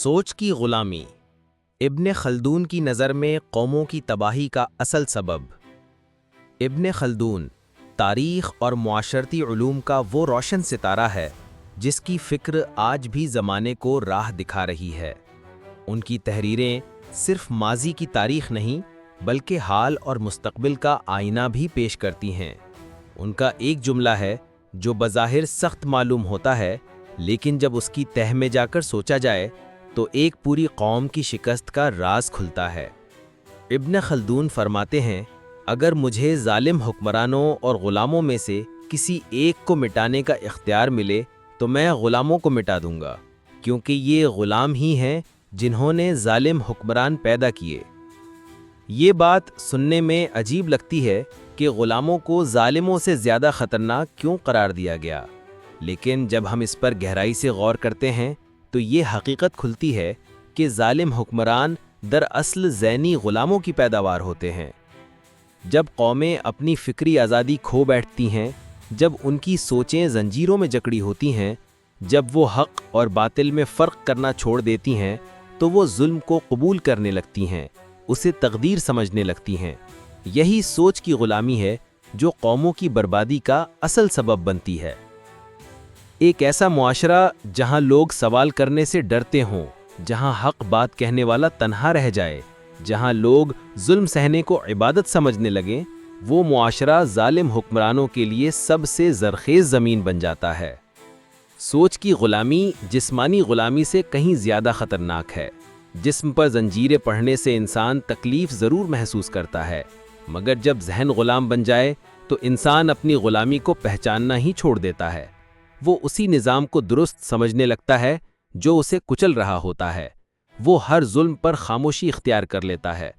سوچ کی غلامی۔ ابن خلدون کی نظر میں قوموں کی تباہی کا اصل سبب۔ ابن خلدون تاریخ اور معاشرتی علوم کا وہ روشن ستارہ ہے جس کی فکر آج بھی زمانے کو راہ دکھا رہی ہے۔ ان کی تحریریں صرف ماضی کی تاریخ نہیں بلکہ حال اور مستقبل کا آئینہ بھی پیش کرتی ہیں۔ ان کا ایک جملہ ہے جو بظاہر سخت معلوم ہوتا ہے، لیکن جب اس کی تہ میں جا کر سوچا جائے تو ایک پوری قوم کی شکست کا راز کھلتا ہے۔ ابن خلدون فرماتے ہیں، اگر مجھے ظالم حکمرانوں اور غلاموں میں سے کسی ایک کو مٹانے کا اختیار ملے تو میں غلاموں کو مٹا دوں گا، کیونکہ یہ غلام ہی ہیں جنہوں نے ظالم حکمران پیدا کیے۔ یہ بات سننے میں عجیب لگتی ہے کہ غلاموں کو ظالموں سے زیادہ خطرناک کیوں قرار دیا گیا، لیکن جب ہم اس پر گہرائی سے غور کرتے ہیں تو یہ حقیقت کھلتی ہے کہ ظالم حکمران دراصل ذہنی غلاموں کی پیداوار ہوتے ہیں۔ جب قومیں اپنی فکری آزادی کھو بیٹھتی ہیں، جب ان کی سوچیں زنجیروں میں جکڑی ہوتی ہیں، جب وہ حق اور باطل میں فرق کرنا چھوڑ دیتی ہیں تو وہ ظلم کو قبول کرنے لگتی ہیں، اسے تقدیر سمجھنے لگتی ہیں۔ یہی سوچ کی غلامی ہے جو قوموں کی بربادی کا اصل سبب بنتی ہے۔ ایک ایسا معاشرہ جہاں لوگ سوال کرنے سے ڈرتے ہوں، جہاں حق بات کہنے والا تنہا رہ جائے، جہاں لوگ ظلم سہنے کو عبادت سمجھنے لگیں، وہ معاشرہ ظالم حکمرانوں کے لیے سب سے زرخیز زمین بن جاتا ہے۔ سوچ کی غلامی جسمانی غلامی سے کہیں زیادہ خطرناک ہے۔ جسم پر زنجیریں پڑھنے سے انسان تکلیف ضرور محسوس کرتا ہے، مگر جب ذہن غلام بن جائے تو انسان اپنی غلامی کو پہچاننا ہی چھوڑ دیتا ہے۔ وہ اسی نظام کو درست سمجھنے لگتا ہے جو اسے کچل رہا ہوتا ہے۔ وہ ہر ظلم پر خاموشی اختیار کر لیتا ہے،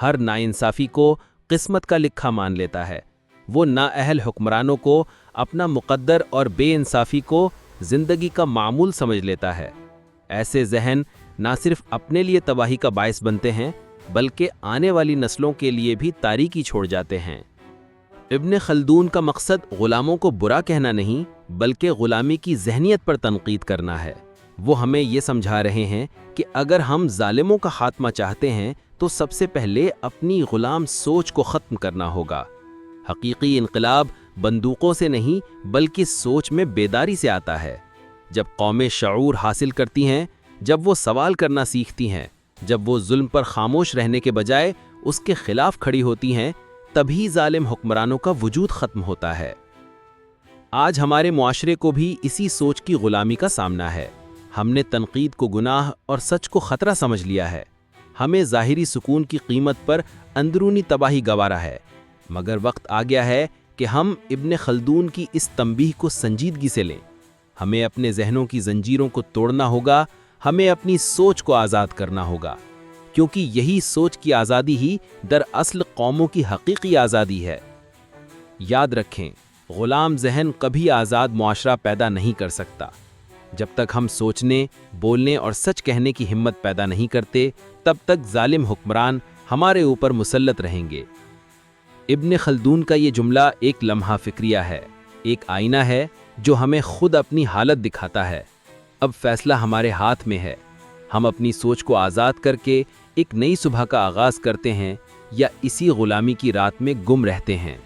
ہر ناانصافی کو قسمت کا لکھا مان لیتا ہے۔ وہ نااہل حکمرانوں کو اپنا مقدر اور بے انصافی کو زندگی کا معمول سمجھ لیتا ہے۔ ایسے ذہن نہ صرف اپنے لیے تباہی کا باعث بنتے ہیں بلکہ آنے والی نسلوں کے لیے بھی تاریکی چھوڑ جاتے ہیں۔ ابن خلدون کا مقصد غلاموں کو برا کہنا نہیں بلکہ غلامی کی ذہنیت پر تنقید کرنا ہے۔ وہ ہمیں یہ سمجھا رہے ہیں کہ اگر ہم ظالموں کا خاتمہ چاہتے ہیں تو سب سے پہلے اپنی غلام سوچ کو ختم کرنا ہوگا۔ حقیقی انقلاب بندوقوں سے نہیں بلکہ سوچ میں بیداری سے آتا ہے۔ جب قومیں شعور حاصل کرتی ہیں، جب وہ سوال کرنا سیکھتی ہیں، جب وہ ظلم پر خاموش رہنے کے بجائے اس کے خلاف کھڑی ہوتی ہیں، تبھی ظالم حکمرانوں کا وجود ختم ہوتا ہے۔ آج ہمارے معاشرے کو بھی اسی سوچ کی غلامی کا سامنا ہے۔ ہم نے تنقید کو گناہ اور سچ کو خطرہ سمجھ لیا ہے۔ ہمیں ظاہری سکون کی قیمت پر اندرونی تباہی گوارا ہے، مگر وقت آ گیا ہے کہ ہم ابن خلدون کی اس تنبیہ کو سنجیدگی سے لیں۔ ہمیں اپنے ذہنوں کی زنجیروں کو توڑنا ہوگا، ہمیں اپنی سوچ کو آزاد کرنا ہوگا، کیونکہ یہی سوچ کی آزادی ہی دراصل قوموں کی حقیقی آزادی ہے۔ یاد رکھیں، غلام ذہن کبھی آزاد معاشرہ پیدا نہیں کر سکتا۔ جب تک ہم سوچنے، بولنے اور سچ کہنے کی ہمت پیدا نہیں کرتے، تب تک ظالم حکمران ہمارے اوپر مسلط رہیں گے۔ ابن خلدون کا یہ جملہ ایک لمحہ فکریہ ہے، ایک آئینہ ہے جو ہمیں خود اپنی حالت دکھاتا ہے۔ اب فیصلہ ہمارے ہاتھ میں ہے، ہم اپنی سوچ کو آزاد کر کے ایک نئی صبح کا آغاز کرتے ہیں یا اسی غلامی کی رات میں گم رہتے ہیں۔